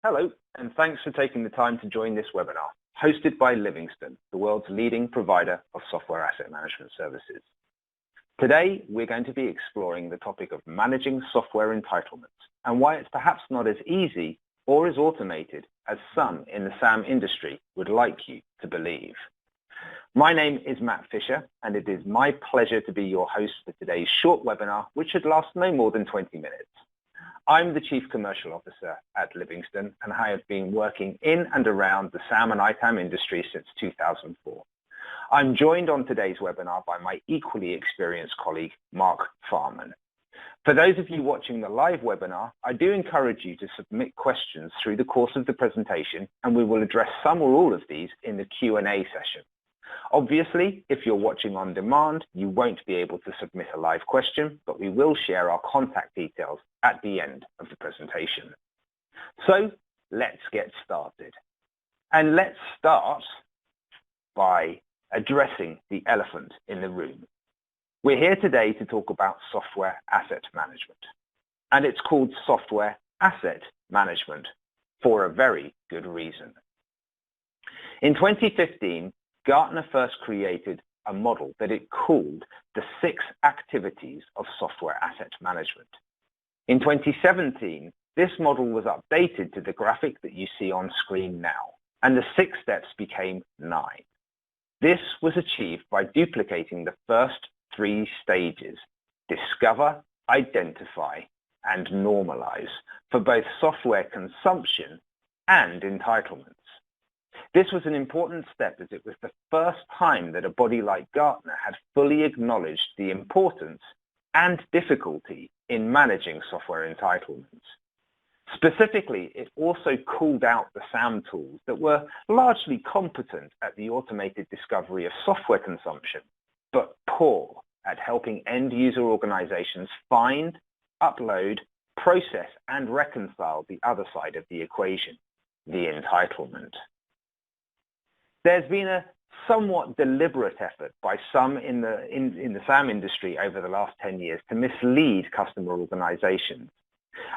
Hello, and thanks for taking the time to join this webinar, hosted by Livingstone, the world's leading provider of software asset management services. Today, we're going to be exploring the topic of managing software entitlements and why it's perhaps not as easy or as automated as some in the SAM industry would like you to believe. My name is Matt Fisher, and it is my pleasure to be your host for today's short webinar, which should last no more than 20 minutes. I'm the Chief Commercial Officer at Livingstone, and I have been working in and around the SAM and ITAM industry since 2004. I'm joined on today's webinar by my equally experienced colleague, Mark Farman. For those of you watching the live webinar, I do encourage you to submit questions through the course of the presentation, and we will address some or all of these in the Q&A session. Obviously, if you're watching on demand, you won't be able to submit a live question, but we will share our contact details at the end of the presentation. So let's get started. And let's start by addressing the elephant in the room. We're here today to talk about software asset management. And it's called software asset management for a very good reason. In 2015, Gartner first created a model that it called the 6 activities of software asset management. In 2017, this model was updated to the graphic that you see on screen now, and the 6 steps became 9. This was achieved by duplicating the first 3 stages: discover, identify, and normalize for both software consumption and entitlements. This was an important step as it was the first time that a body like Gartner had fully acknowledged the importance and difficulty in managing software entitlements. Specifically, it also called out the SAM tools that were largely competent at the automated discovery of software consumption, but poor at helping end-user organizations find, upload, process, and reconcile the other side of the equation, the entitlement. There's been a somewhat deliberate effort by some in the SAM industry over the last 10 years to mislead customer organizations.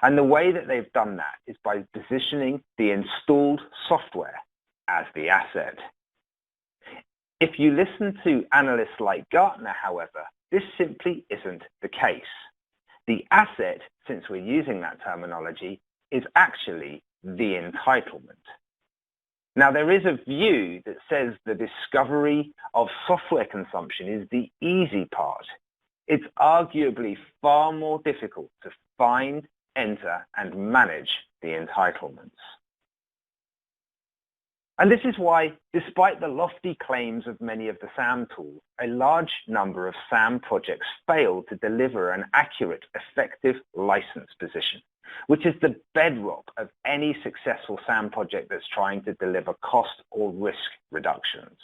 And the way that they've done that is by positioning the installed software as the asset. If you listen to analysts like Gartner, however, this simply isn't the case. The asset, since we're using that terminology, is actually the entitlement. Now, there is a view that says the discovery of software consumption is the easy part. It's arguably far more difficult to find, enter, and manage the entitlements. And this is why, despite the lofty claims of many of the SAM tools, a large number of SAM projects fail to deliver an accurate, effective license position, which is the bedrock of any successful SAM project that's trying to deliver cost or risk reductions.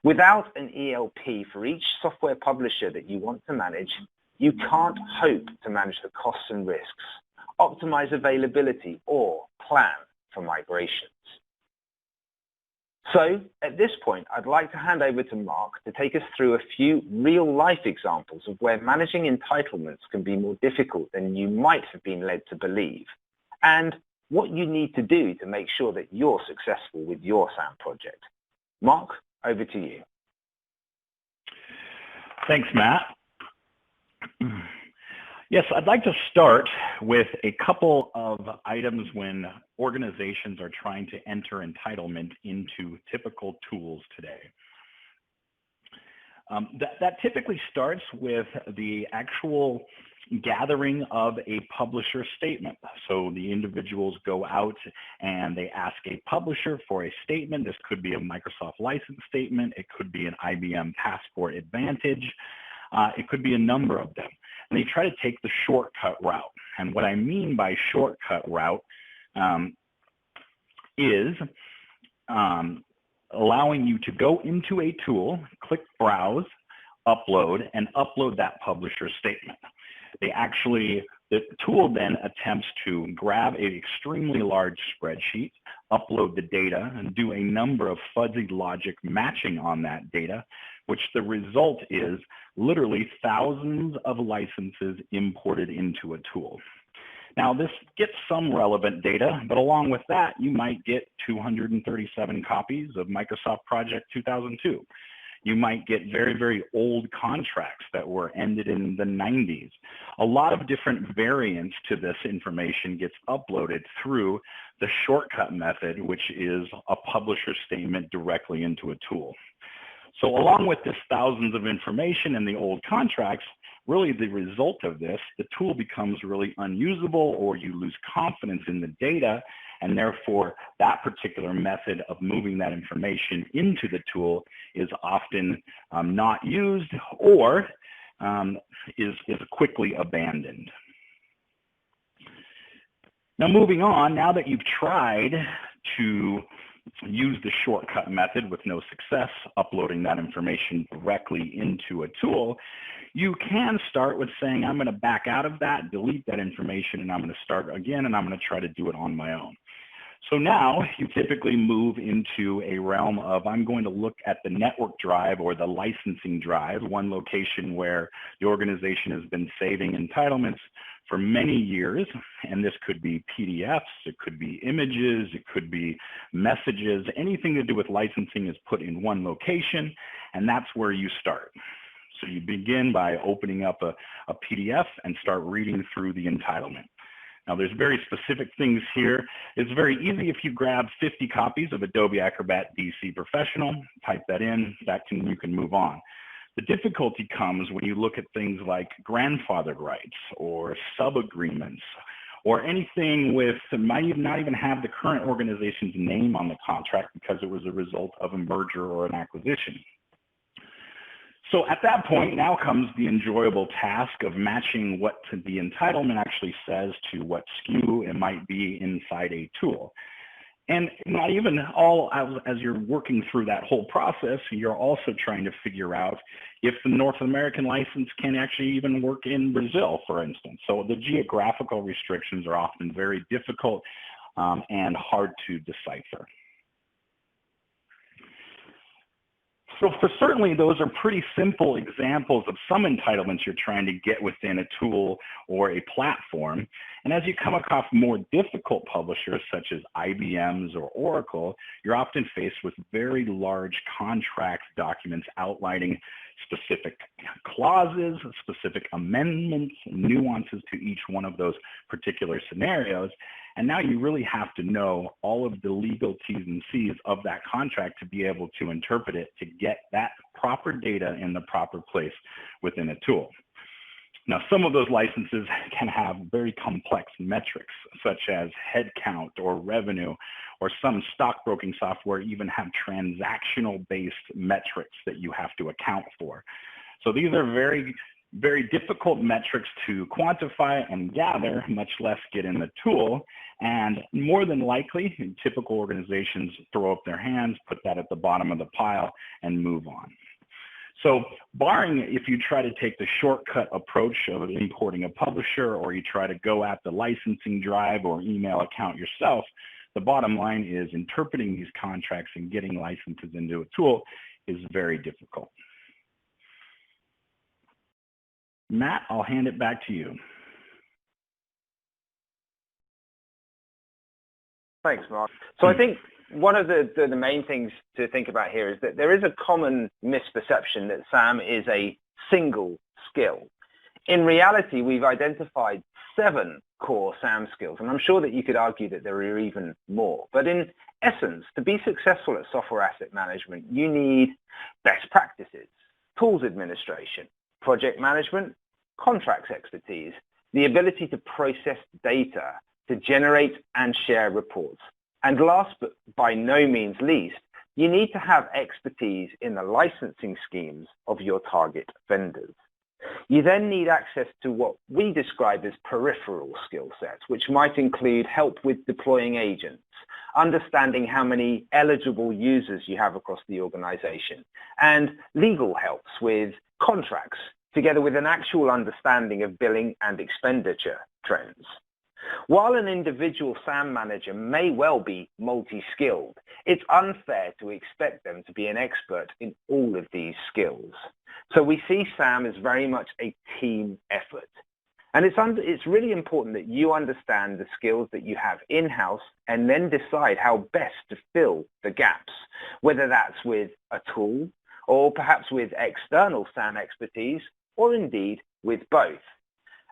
Without an ELP for each software publisher that you want to manage, you can't hope to manage the costs and risks, optimize availability, or plan for migrations. So at this point, I'd like to hand over to Mark to take us through a few real-life examples of where managing entitlements can be more difficult than you might have been led to believe, and what you need to do to make sure that you're successful with your SAM project. Mark, over to you. Thanks, Matt. Yes, I'd like to start with a couple of items when organizations are trying to enter entitlement into typical tools today. That typically starts with the actual gathering of a publisher statement. So the individuals go out and they ask a publisher for a statement. This could be a Microsoft license statement. It could be an IBM Passport Advantage. It could be a number of them. And they try to take the shortcut route. And what I mean by shortcut route is allowing you to go into a tool, click Browse, Upload, and upload that publisher statement. The tool then attempts to grab an extremely large spreadsheet, upload the data, and do a number of fuzzy logic matching on that data, which the result is literally thousands of licenses imported into a tool. Now, this gets some relevant data, but along with that, you might get 237 copies of Microsoft Project 2002. You might get very, very old contracts that were ended in the 90s. A lot of different variants to this information gets uploaded through the shortcut method, which is a publisher statement directly into a tool. So along with this thousands of information and the old contracts, really the result of this, the tool becomes really unusable, or you lose confidence in the data, and therefore that particular method of moving that information into the tool is often not used, or is quickly abandoned. Now moving on, now that you've tried to use the shortcut method with no success, uploading that information directly into a tool, you can start with saying, I'm going to back out of that, delete that information, and I'm going to start again, and I'm going to try to do it on my own. So now you typically move into a realm of, I'm going to look at the network drive or the licensing drive, one location where the organization has been saving entitlements for many years. And this could be PDFs, it could be images, it could be messages, anything to do with licensing is put in one location, and that's where you start. So you begin by opening up a PDF and start reading through the entitlement. Now, there's very specific things here. It's very easy if you grab 50 copies of Adobe Acrobat DC Professional, type that in, you can move on. The difficulty comes when you look at things like grandfathered rights or sub-agreements or anything with, might not even have the current organization's name on the contract because it was a result of a merger or an acquisition. So at that point, now comes the enjoyable task of matching what the entitlement actually says to what SKU it might be inside a tool. And not even all, as you're working through that whole process, you're also trying to figure out if the North American license can actually even work in Brazil, for instance. So the geographical restrictions are often very difficult and hard to decipher. So certainly those are pretty simple examples of some entitlements you're trying to get within a tool or a platform. And as you come across more difficult publishers such as IBM's or Oracle, you're often faced with very large contract documents outlining specific clauses, specific amendments, nuances to each one of those particular scenarios. And now you really have to know all of the legal T's and C's of that contract to be able to interpret it to get that proper data in the proper place within a tool. Now, some of those licenses can have very complex metrics, such as headcount or revenue, or some stockbroking software even have transactional-based metrics that you have to account for. So these are very difficult metrics to quantify and gather, much less get in the tool. And more than likely, typical organizations throw up their hands, put that at the bottom of the pile, and move on. So barring if you try to take the shortcut approach of importing a publisher, or you try to go at the licensing drive or email account yourself, the bottom line is interpreting these contracts and getting licenses into a tool is very difficult. Matt, I'll hand it back to you. Thanks, Mark. So I think one of the main things to think about here is that there is a common misperception that SAM is a single skill. In reality, we've identified 7 core SAM skills, and I'm sure that you could argue that there are even more. But in essence, to be successful at software asset management, you need best practices, tools administration, project management, contracts expertise, the ability to process data, to generate and share reports. And last but by no means least, you need to have expertise in the licensing schemes of your target vendors. You then need access to what we describe as peripheral skill sets, which might include help with deploying agents, understanding how many eligible users you have across the organization, and legal helps with contracts, together with an actual understanding of billing and expenditure trends. While an individual SAM manager may well be multi-skilled, it's unfair to expect them to be an expert in all of these skills. So we see SAM as very much a team effort. And it's really important that you understand the skills that you have in-house and then decide how best to fill the gaps, whether that's with a tool or perhaps with external SAM expertise or indeed with both.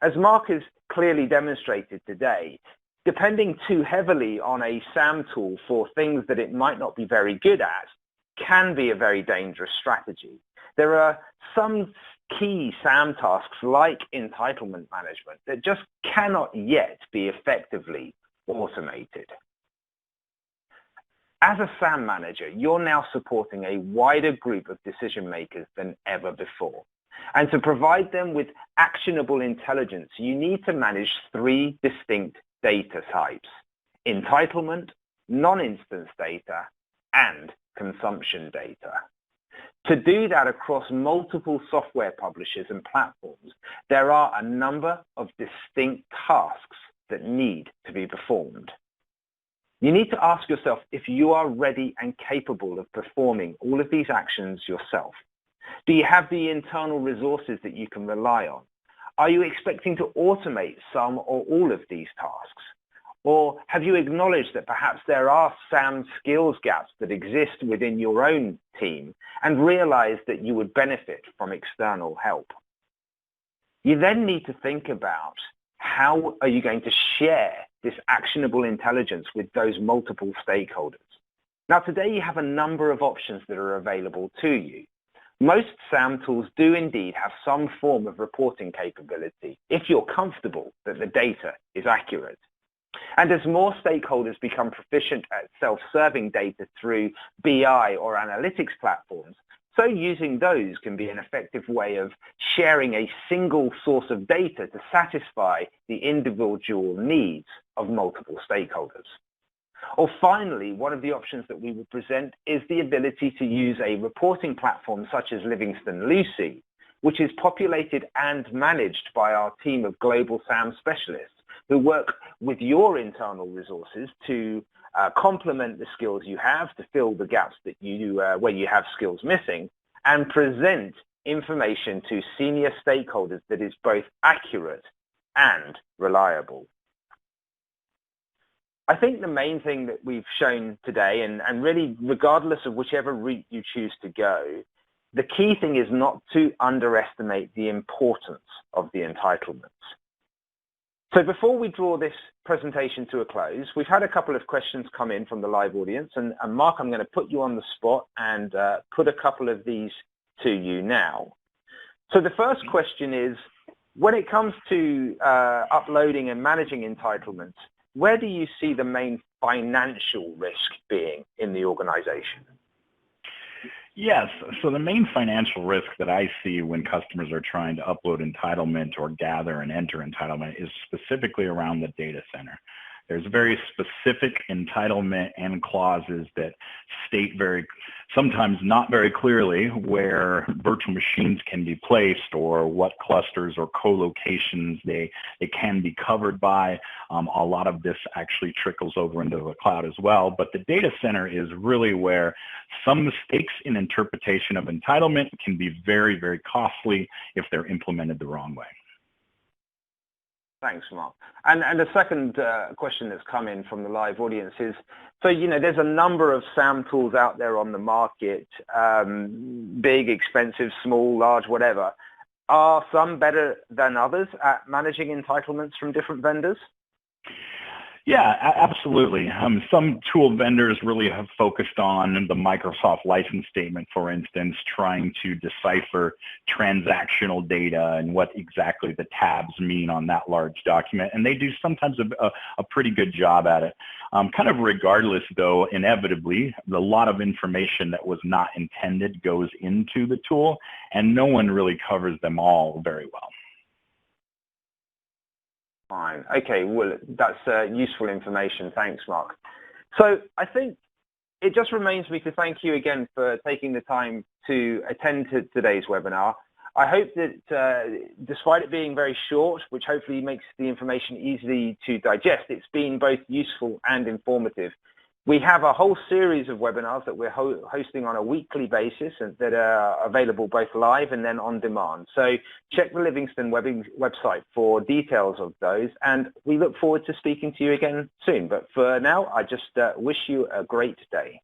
As Mark has clearly demonstrated today, depending too heavily on a SAM tool for things that it might not be very good at can be a very dangerous strategy. There are some key SAM tasks like entitlement management that just cannot yet be effectively automated. As a SAM manager, you're now supporting a wider group of decision makers than ever before. And to provide them with actionable intelligence, you need to manage 3 distinct data types: entitlement, non-instance data, and consumption data. To do that across multiple software publishers and platforms, there are a number of distinct tasks that need to be performed. You need to ask yourself if you are ready and capable of performing all of these actions yourself. Do you have the internal resources that you can rely on? Are you expecting to automate some or all of these tasks? Or have you acknowledged that perhaps there are SAM skills gaps that exist within your own team and realized that you would benefit from external help? You then need to think about how are you going to share this actionable intelligence with those multiple stakeholders. Now, today you have a number of options that are available to you. Most SAM tools do indeed have some form of reporting capability if you're comfortable that the data is accurate. And as more stakeholders become proficient at self-serving data through BI or analytics platforms, so using those can be an effective way of sharing a single source of data to satisfy the individual needs of multiple stakeholders. Or finally, one of the options that we would present is the ability to use a reporting platform such as Livingstone Lucy, which is populated and managed by our team of global SAM specialists who work with your internal resources to complement the skills you have, to fill the gaps that where you have skills missing, and present information to senior stakeholders that is both accurate and reliable. I think the main thing that we've shown today, and really regardless of whichever route you choose to go, the key thing is not to underestimate the importance of the entitlements. So before we draw this presentation to a close, we've had a couple of questions come in from the live audience, and Mark, I'm going to put you on the spot and put a couple of these to you now. So the first question is, when it comes to uploading and managing entitlements, where do you see the main financial risk being in the organization? Yes, so the main financial risk that I see when customers are trying to upload entitlement or gather and enter entitlement is specifically around the data center. There's very specific entitlement and clauses that state sometimes not very clearly where virtual machines can be placed or what clusters or co-locations they can be covered by. A lot of this actually trickles over into the cloud as well, but the data center is really where some mistakes in interpretation of entitlement can be very, very costly if they're implemented the wrong way. Thanks, Mark. And the second question that's come in from the live audience is, so, there's a number of SAM tools out there on the market, big, expensive, small, large, whatever. Are some better than others at managing entitlements from different vendors? Yeah, absolutely. Some tool vendors really have focused on the Microsoft license statement, for instance, trying to decipher transactional data and what exactly the tabs mean on that large document. And they do sometimes a pretty good job at it. Kind of regardless, though, inevitably, a lot of information that was not intended goes into the tool, and no one really covers them all very well. Fine. Okay, well, that's useful information. Thanks, Mark. So I think it just remains me to thank you again for taking the time to attend to today's webinar. I hope that despite it being very short, which hopefully makes the information easy to digest, it's been both useful and informative. We have a whole series of webinars that we're hosting on a weekly basis and that are available both live and then on demand. So check the Livingstone website for details of those, and we look forward to speaking to you again soon. But for now, I just wish you a great day.